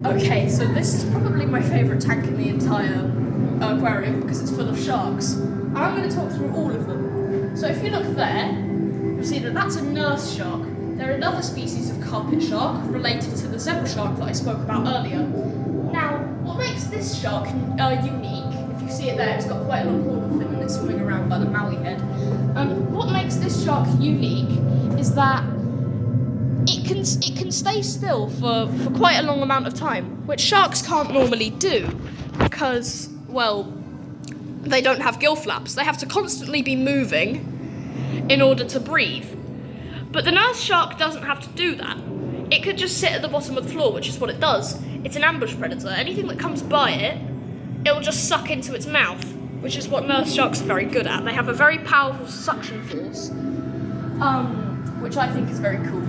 Okay, so this is probably my favourite tank in the entire aquarium because it's full of sharks. And I'm going to talk through all of them. So if you look there, you'll see that that's a nurse shark. They're another species of carpet shark related to the zebra shark that I spoke about earlier. Now, what makes this shark unique, if you see it there, it's got quite a long caudal fin and it's swimming around by the Maui head. What makes this shark unique is that it can stay still for quite a long amount of time, which sharks can't normally do because, well, they don't have gill flaps. They have to constantly be moving in order to breathe. But the nurse shark doesn't have to do that. It could just sit at the bottom of the floor, which is what it does. It's an ambush predator. Anything that comes by it, it'll just suck into its mouth, which is what nurse sharks are very good at. They have a very powerful suction force, which I think is very cool.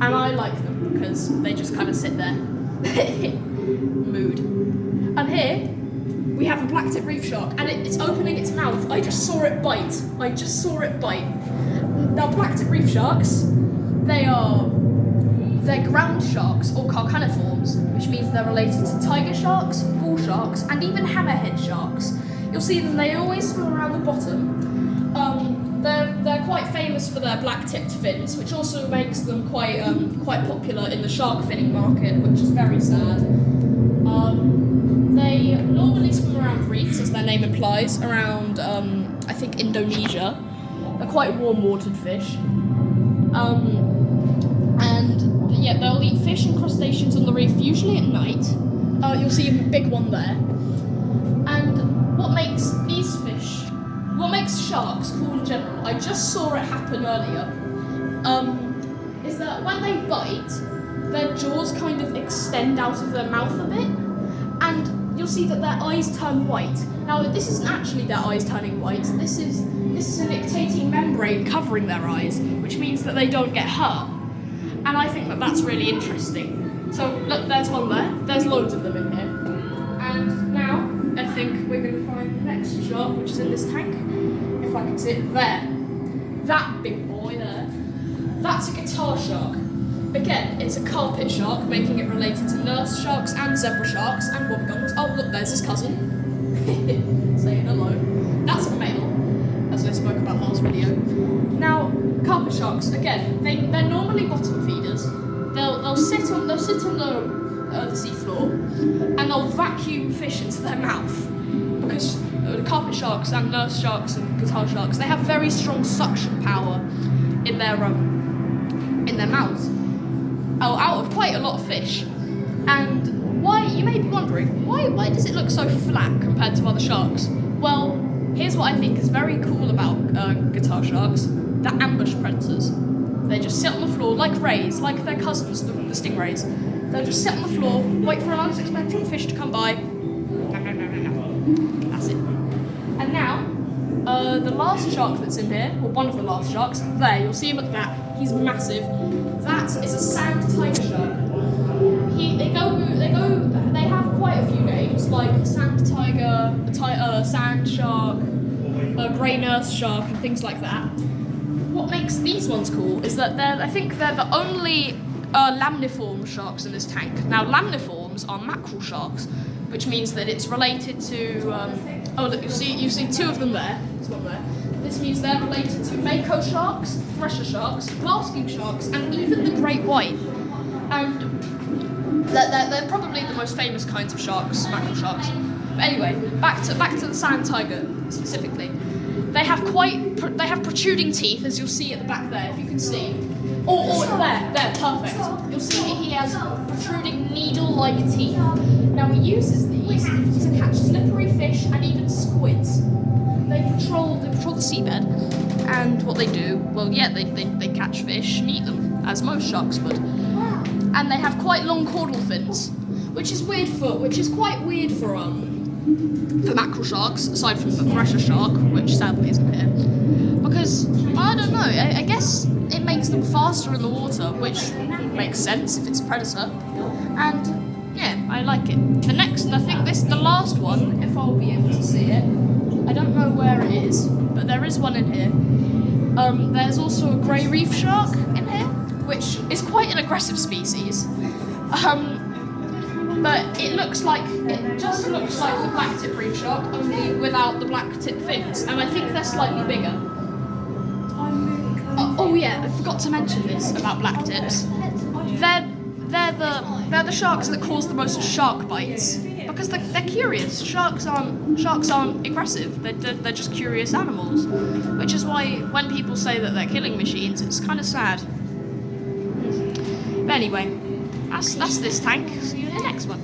And I like them because they just kind of sit there. Mood. And here, we have a black-tip reef shark, and it's opening its mouth. I just saw it bite. Now, black-tip reef sharks, they're ground sharks or carcaniforms, which means they're related to tiger sharks, bull sharks, and even hammerhead sharks. You'll see that they always swim around the bottom. They're quite famous for their black-tipped fins, which also makes them quite popular in the shark finning market, which is very sad. They normally swim around reefs, as their name implies, around I think Indonesia. They're quite warm-watered fish. And yeah, they'll eat fish and crustaceans on the reef, usually at night. You'll see a big one there. And what makes sharks cool in general, I just saw it happen earlier, is that when they bite, their jaws kind of extend out of their mouth a bit, and you'll see that their eyes turn white. Now, this isn't actually their eyes turning white, this is a nictitating membrane covering their eyes, which means that they don't get hurt. And I think that that's really interesting. So, look, there's one there. There's loads of them in here. And now, I think we're going to find the next shark, which is in this tank. If I can see it there. That big boy there. That's a guitar shark. Again, it's a carpet shark, making it related to nurse sharks and zebra sharks and wobbegums. Oh, look, there's his cousin. Saying hello. That's a male, as I spoke about last video. Now, carpet sharks, again, they're normally bottom feeders. They'll sit on the seafloor and they'll vacuum fish into their mouth because the carpet sharks and nurse sharks and guitar sharks, they have very strong suction power in their mouths out of quite a lot of fish. And why, you may be wondering, why does it look so flat compared to other sharks? Well, here's what I think is very cool about guitar sharks. They're ambush predators. They just sit on the floor like rays, like their cousins, the stingrays. They'll just sit on the floor, wait for an unsuspecting fish to come by. That's it. And now, the last shark that's in here, or one of the last sharks, there, you'll see him at the back. He's massive. That is a sand tiger shark. They have quite a few names, like sand tiger, sand shark, grey nurse shark, and things like that. What makes these ones cool is that I think they're the only lamniform sharks in this tank. Now, lamniforms are mackerel sharks, which means that it's related to. Oh, look, you see two of them there. There's one there. This means they're related to mako sharks, thresher sharks, basking sharks, and even the great white. And they're probably the most famous kinds of sharks, mackerel sharks. But anyway, back to the sand tiger specifically. They have protruding teeth, as you'll see at the back there, if you can see. There, perfect. You'll see he has protruding needle-like teeth. Now he uses these to catch slippery fish and even squids. They patrol the seabed, and what they do, well, yeah, they catch fish and eat them, as most sharks would. And they have quite long caudal fins, which is quite weird for mackerel sharks, aside from the thresher shark, which sadly isn't here. Because, I don't know, I guess it makes them faster in the water, which makes sense if it's a predator. And, yeah, I like it. The last one, if I'll be able to see it, I don't know where it is, but there is one in here. There's also a grey reef shark in here, which is quite an aggressive species. But it just looks like the black tip reef shark, only without the black tip fins, and I think they're slightly bigger. Oh yeah, I forgot to mention this about black tips. They're the sharks that cause the most shark bites because they're curious. Sharks aren't aggressive. They're just curious animals, which is why when people say that they're killing machines, it's kind of sad. But anyway, that's this tank. See you in the next one.